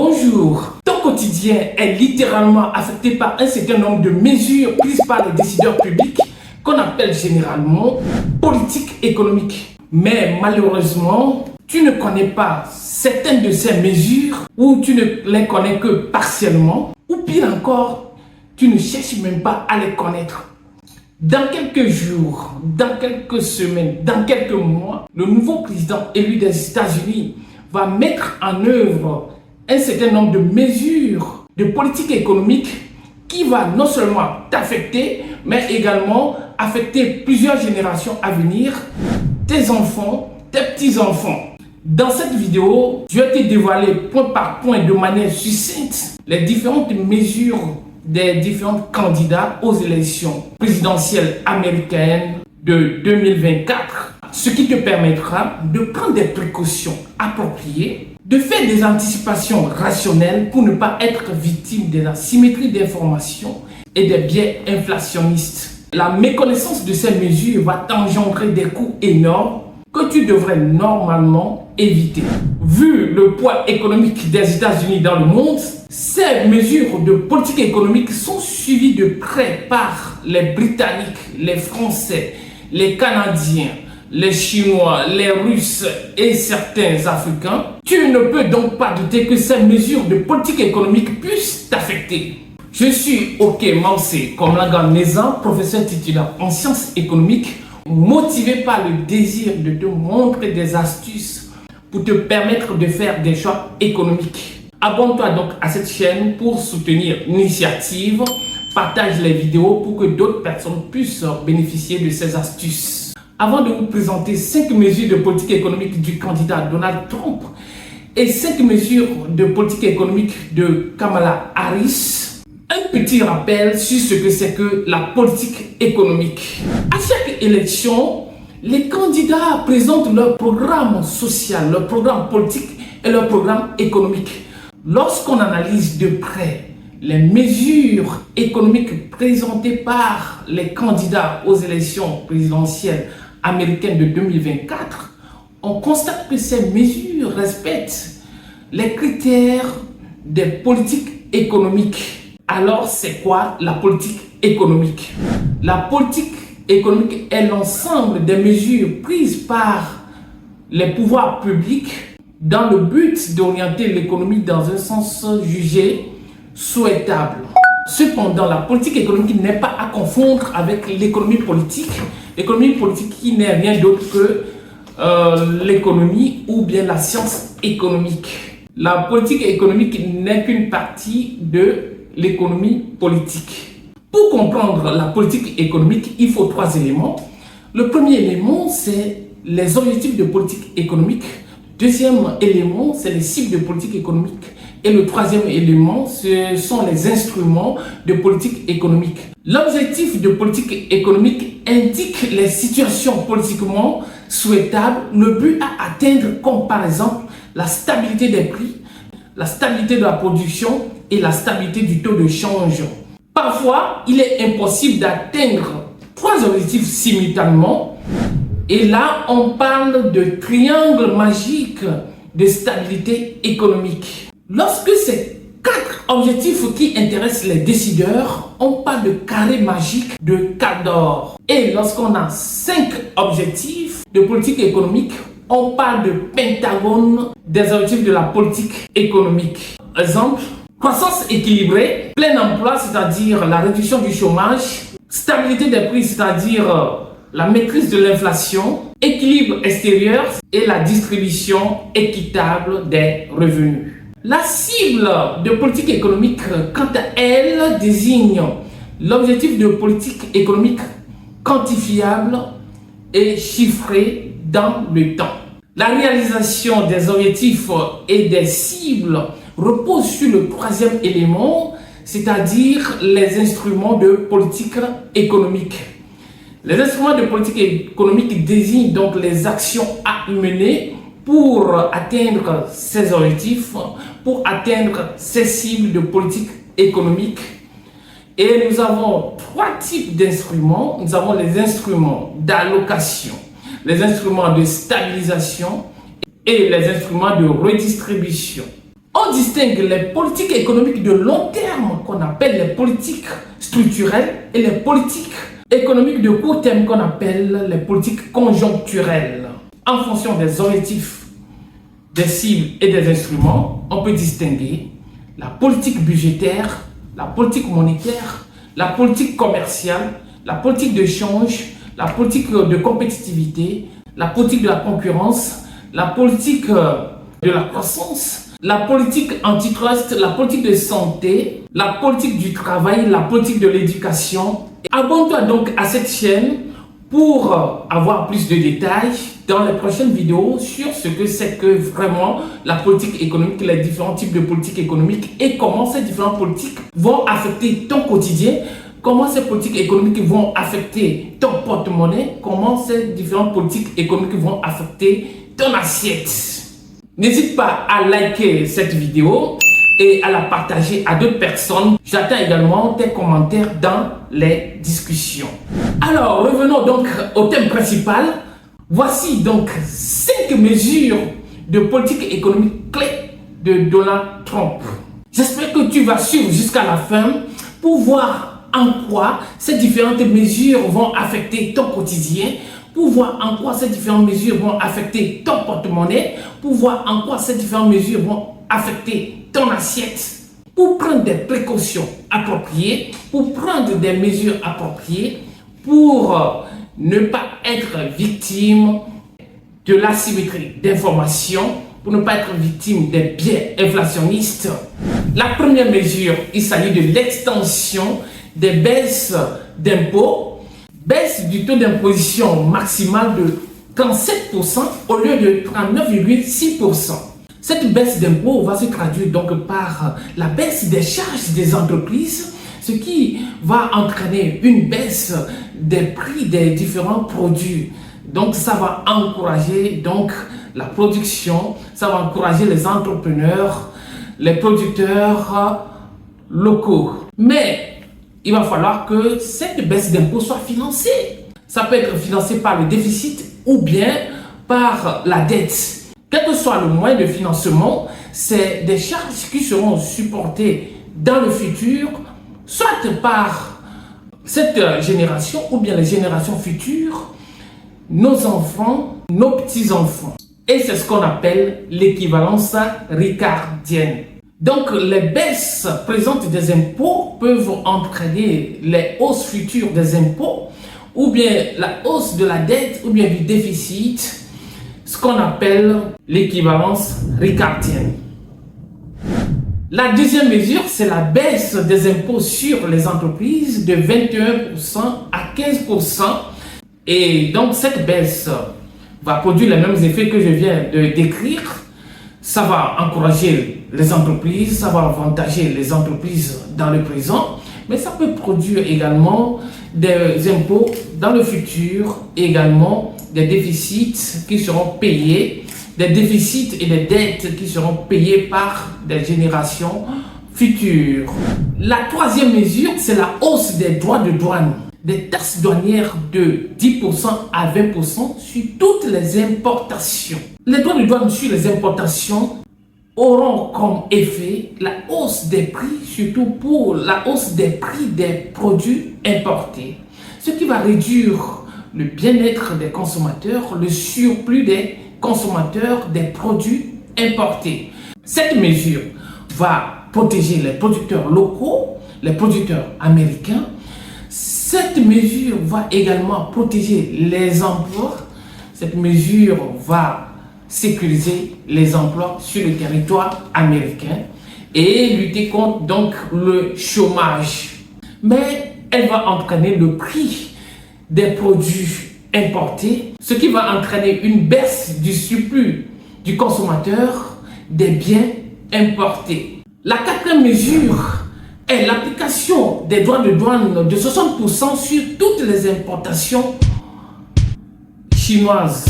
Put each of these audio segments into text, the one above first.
Bonjour, ton quotidien est littéralement affecté par un certain nombre de mesures prises par les décideurs publics qu'on appelle généralement politique économique. Mais malheureusement, tu ne connais pas certaines de ces mesures ou tu ne les connais que partiellement ou pire encore, tu ne cherches même pas à les connaître. Dans quelques jours, dans quelques semaines, dans quelques mois, le nouveau président élu des États-Unis va mettre en œuvre un certain nombre de mesures de politique économique qui va non seulement t'affecter, mais également affecter plusieurs générations à venir, tes enfants, tes petits-enfants. Dans cette vidéo, je vais te dévoiler point par point de manière succincte les différentes mesures des différents candidats aux élections présidentielles américaines de 2024, ce qui te permettra de prendre des précautions appropriées, de faire des anticipations rationnelles pour ne pas être victime de la symétrie d'informations et des biais inflationnistes. La méconnaissance de ces mesures va t'engendrer des coûts énormes que tu devrais normalement éviter. Vu le poids économique des États-Unis dans le monde, ces mesures de politique économique sont suivies de près par les Britanniques, les Français, les Canadiens, les Chinois, les Russes et certains Africains. Tu ne peux donc pas douter que ces mesures de politique économique puissent t'affecter. Je suis Oke Mansé Komlangan Nezan, professeur titulaire en sciences économiques, motivé par le désir de te montrer des astuces pour te permettre de faire des choix économiques. Abonne-toi donc à cette chaîne pour soutenir l'initiative. Partage les vidéos pour que d'autres personnes puissent bénéficier de ces astuces. Avant de vous présenter 5 mesures de politique économique du candidat Donald Trump et 5 mesures de politique économique de Kamala Harris, un petit rappel sur ce que c'est que la politique économique. À chaque élection, les candidats présentent leur programme social, leur programme politique et leur programme économique. Lorsqu'on analyse de près les mesures économiques présentées par les candidats aux élections présidentielles américaines de 2024, on constate que ces mesures respectent les critères des politiques économiques. Alors, c'est quoi la politique économique? La politique économique est l'ensemble des mesures prises par les pouvoirs publics dans le but d'orienter l'économie dans un sens jugé souhaitable. Cependant, la politique économique n'est pas à confondre avec l'économie politique. L'économie politique qui n'est rien d'autre que l'économie ou bien la science économique. La politique économique n'est qu'une partie de l'économie politique. Pour comprendre la politique économique, il faut 3 éléments. Le premier élément, c'est les objectifs de politique économique. Deuxième élément, c'est les cibles de politique économique. Et le troisième élément, ce sont les instruments de politique économique. L'objectif de politique économique indique les situations politiquement souhaitables, le but à atteindre comme par exemple la stabilité des prix, la stabilité de la production et la stabilité du taux de change. Parfois, il est impossible d'atteindre 3 objectifs simultanément. Et là, on parle de triangle magique de stabilité économique. Lorsque c'est 4 objectifs qui intéressent les décideurs, on parle de carré magique de Cador. Et lorsqu'on a 5 objectifs de politique économique, on parle de pentagone des objectifs de la politique économique. Exemple, croissance équilibrée, plein emploi, c'est-à-dire la réduction du chômage, stabilité des prix, c'est-à-dire la maîtrise de l'inflation, équilibre extérieur et la distribution équitable des revenus. La cible de politique économique, quant à elle, désigne l'objectif de politique économique quantifiable et chiffré dans le temps. La réalisation des objectifs et des cibles repose sur le 3e élément, c'est-à-dire les instruments de politique économique. Les instruments de politique économique désignent donc les actions à mener pour atteindre ces objectifs, pour atteindre ces cibles de politique économique. Et nous avons 3 types d'instruments. Nous avons les instruments d'allocation, les instruments de stabilisation et les instruments de redistribution. On distingue les politiques économiques de long terme qu'on appelle les politiques structurelles et les politiques économiques de court terme qu'on appelle les politiques conjoncturelles. En fonction des objectifs, des cibles et des instruments, on peut distinguer la politique budgétaire, la politique monétaire, la politique commerciale, la politique de change, la politique de compétitivité, la politique de la concurrence, la politique de la croissance, la politique antitrust, la politique de santé, la politique du travail, la politique de l'éducation. Abonne-toi donc à cette chaîne pour avoir plus de détails dans les prochaines vidéos sur ce que c'est que vraiment la politique économique, les différents types de politiques économiques et comment ces différentes politiques vont affecter ton quotidien, comment ces politiques économiques vont affecter ton porte-monnaie, comment ces différentes politiques économiques vont affecter ton assiette. N'hésite pas à liker cette vidéo et à la partager à d'autres personnes. J'attends également tes commentaires dans les discussions. Alors, revenons donc au thème principal. Voici donc 5 mesures de politique économique clés de Donald Trump. J'espère que tu vas suivre jusqu'à la fin pour voir en quoi ces différentes mesures vont affecter ton quotidien, pour voir en quoi ces différentes mesures vont affecter ton porte-monnaie, pour voir en quoi ces différentes mesures vont affecter ton assiette, pour prendre des précautions appropriées, pour prendre des mesures appropriées, pour ne pas être victime de l'asymétrie d'information, pour ne pas être victime des biais inflationnistes. La première mesure, il s'agit de l'extension des baisses d'impôts, baisse du taux d'imposition maximale de 37% au lieu de 39,6%. Cette baisse d'impôts va se traduire donc par la baisse des charges des entreprises, ce qui va entraîner une baisse des prix des différents produits. Donc ça va encourager donc la production, ça va encourager les entrepreneurs, les producteurs locaux. Mais il va falloir que cette baisse d'impôts soit financée. Ça peut être financé par le déficit ou bien par la dette. Quel que soit le moyen de financement, c'est des charges qui seront supportées dans le futur, soit par cette génération ou bien les générations futures, nos enfants, nos petits-enfants. Et c'est ce qu'on appelle l'équivalence ricardienne. Donc, les baisses présentes des impôts peuvent entraîner les hausses futures des impôts, ou bien la hausse de la dette, ou bien du déficit, ce qu'on appelle l'équivalence ricardienne. La deuxième mesure, c'est la baisse des impôts sur les entreprises de 21% à 15%. Et donc, cette baisse va produire les mêmes effets que je viens de décrire. Ça va encourager les entreprises, ça va avantager les entreprises dans le présent, mais ça peut produire également des impôts dans le futur, également des déficits qui seront payés, des déficits et des dettes qui seront payées par des générations futures. La troisième mesure, c'est la hausse des droits de douane, des taxes douanières de 10% à 20% sur toutes les importations. Les droits de douane sur les importations auront comme effet la hausse des prix, surtout pour la hausse des prix des produits importés, ce qui va réduire le bien-être des consommateurs, le surplus des consommateurs des produits importés. Cette mesure va protéger les producteurs locaux, les producteurs américains. Cette mesure va également protéger les emplois. Cette mesure va sécuriser les emplois sur le territoire américain et lutter contre donc le chômage. Mais elle va entraîner le prix des produits importés, ce qui va entraîner une baisse du surplus du consommateur des biens importés. La quatrième mesure est l'application des droits de douane de 60% sur toutes les importations chinoises.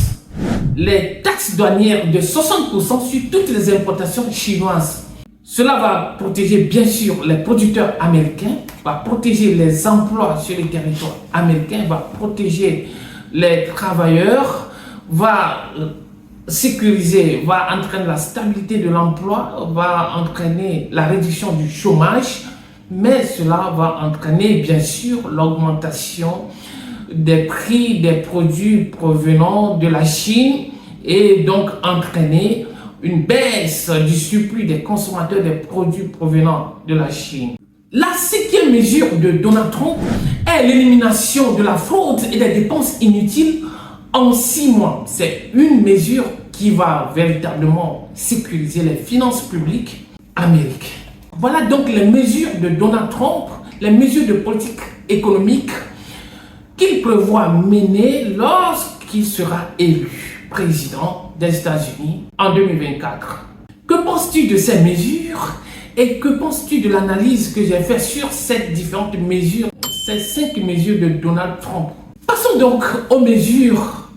Les taxes douanières de 60% sur toutes les importations chinoises. Cela va protéger bien sûr les producteurs américains, va protéger les emplois sur les territoires américains, va protéger les travailleurs, va sécurisé va entraîner la stabilité de l'emploi, va entraîner la réduction du chômage, mais cela va entraîner bien sûr l'augmentation des prix des produits provenant de la Chine et donc entraîner une baisse du surplus des consommateurs des produits provenant de la Chine. La cinquième mesure de Donald Trump est l'élimination de la fraude et des dépenses inutiles en 6 mois. C'est une mesure qui va véritablement sécuriser les finances publiques américaines. Voilà donc les mesures de Donald Trump, les mesures de politique économique qu'il prévoit mener lorsqu'il sera élu président des États-Unis en 2024. Que penses-tu de ces mesures et que penses-tu de l'analyse que j'ai faite sur ces différentes mesures, ces 5 mesures de Donald Trump? Passons donc aux mesures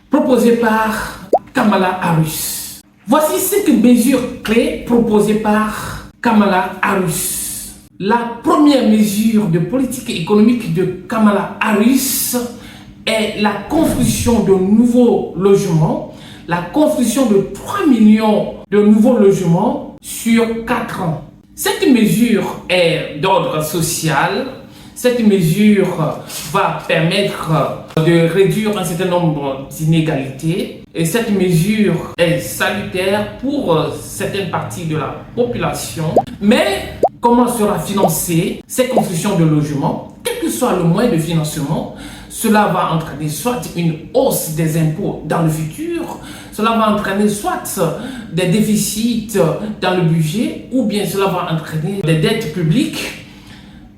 proposées par Kamala Harris. Voici 5 mesures clés proposées par Kamala Harris. La première mesure de politique économique de Kamala Harris est la construction de nouveaux logements, la construction de 3 millions de nouveaux logements sur 4 ans. Cette mesure est d'ordre social. Cette mesure va permettre de réduire un certain nombre d'inégalités et cette mesure est salutaire pour certaines parties de la population. Mais comment sera financée cette construction de logements? Quel que soit le moyen de financement, cela va entraîner soit une hausse des impôts dans le futur, cela va entraîner soit des déficits dans le budget ou bien cela va entraîner des dettes publiques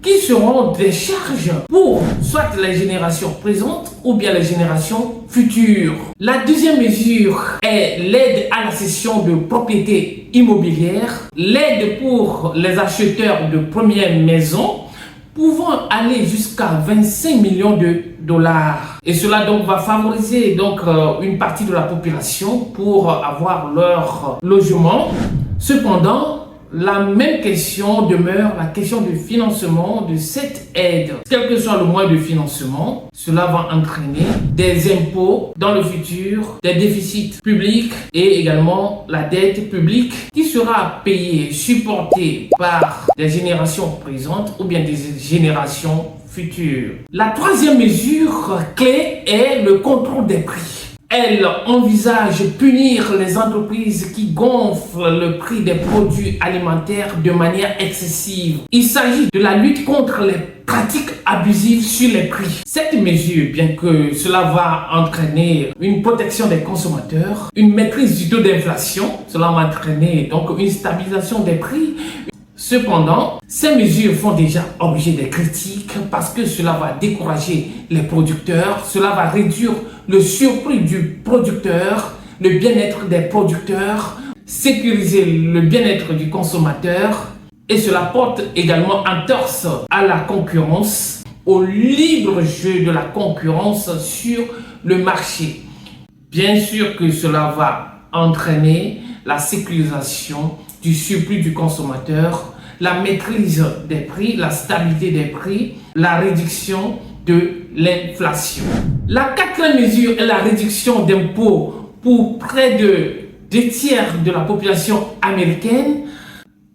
qui seront des charges pour soit les générations présentes ou bien les générations futures. La deuxième mesure est l'aide à la cession de propriétés immobilières, l'aide pour les acheteurs de première maison pouvant aller jusqu'à 25 millions de dollars. Et cela donc va favoriser une partie de la population pour avoir leur logement. Cependant, la même question demeure, la question du financement de cette aide. Quel que soit le moyen de financement, cela va entraîner des impôts dans le futur, des déficits publics et également la dette publique qui sera payée, supportée par des générations présentes ou bien des générations futures. La troisième mesure clé est le contrôle des prix. Elle envisage punir les entreprises qui gonflent le prix des produits alimentaires de manière excessive. Il s'agit de la lutte contre les pratiques abusives sur les prix. Cette mesure, bien que cela va entraîner une protection des consommateurs, une maîtrise du taux d'inflation, cela va entraîner donc une stabilisation des prix. Cependant, ces mesures font déjà objet des critiques parce que cela va décourager les producteurs, cela va réduire le surplus du producteur, le bien-être des producteurs, sécuriser le bien-être du consommateur et cela porte également entorse à la concurrence, au libre jeu de la concurrence sur le marché. Bien sûr que cela va entraîner la sécurisation du surplus du consommateur, la maîtrise des prix, la stabilité des prix, la réduction de l'inflation. La quatrième mesure est la réduction d'impôts pour près de 2/3 de la population américaine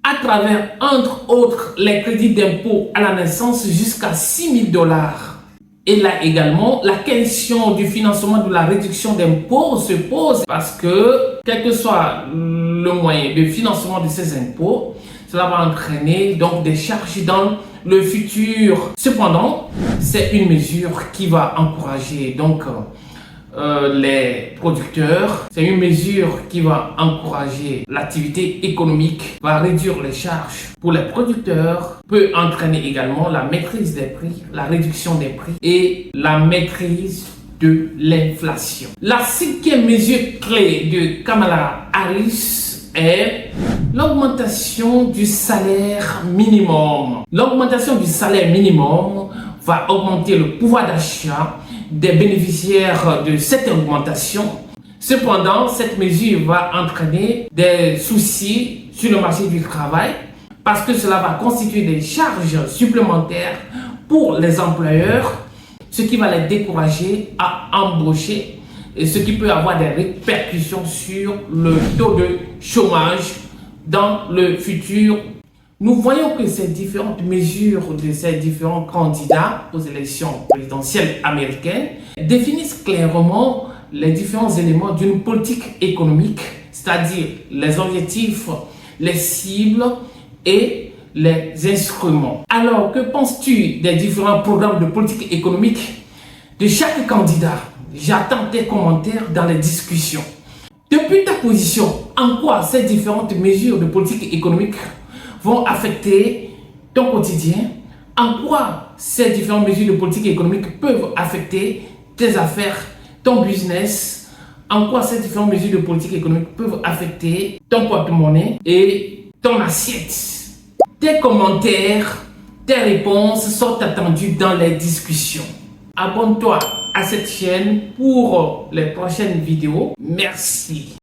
à travers, entre autres, les crédits d'impôt à la naissance jusqu'à 6 000 $. Et là également, la question du financement de la réduction d'impôts se pose parce que, quel que soit le moyen de financement de ces impôts, cela va entraîner donc des charges dans le futur. Cependant, c'est une mesure qui va encourager les producteurs. C'est une mesure qui va encourager l'activité économique, va réduire les charges pour les producteurs, peut entraîner également la maîtrise des prix, la réduction des prix et la maîtrise de l'inflation. La cinquième mesure clé de Kamala Harris est l'augmentation du salaire minimum. L'augmentation du salaire minimum va augmenter le pouvoir d'achat des bénéficiaires de cette augmentation. Cependant, cette mesure va entraîner des soucis sur le marché du travail parce que cela va constituer des charges supplémentaires pour les employeurs, ce qui va les décourager à embaucher et ce qui peut avoir des répercussions sur le taux de chômage dans le futur. Nous voyons que ces différentes mesures de ces différents candidats aux élections présidentielles américaines définissent clairement les différents éléments d'une politique économique, c'est-à-dire les objectifs, les cibles et les instruments. Alors, que penses-tu des différents programmes de politique économique de chaque candidat? J'attends tes commentaires dans les discussions. Depuis ta position, en quoi ces différentes mesures de politique économique vont affecter ton quotidien? En quoi ces différentes mesures de politique économique peuvent affecter tes affaires, ton business? En quoi ces différentes mesures de politique économique peuvent affecter ton porte-monnaie et ton assiette? Tes commentaires, tes réponses sont attendues dans les discussions. Abonne-toi à cette chaîne pour les prochaines vidéos. Merci.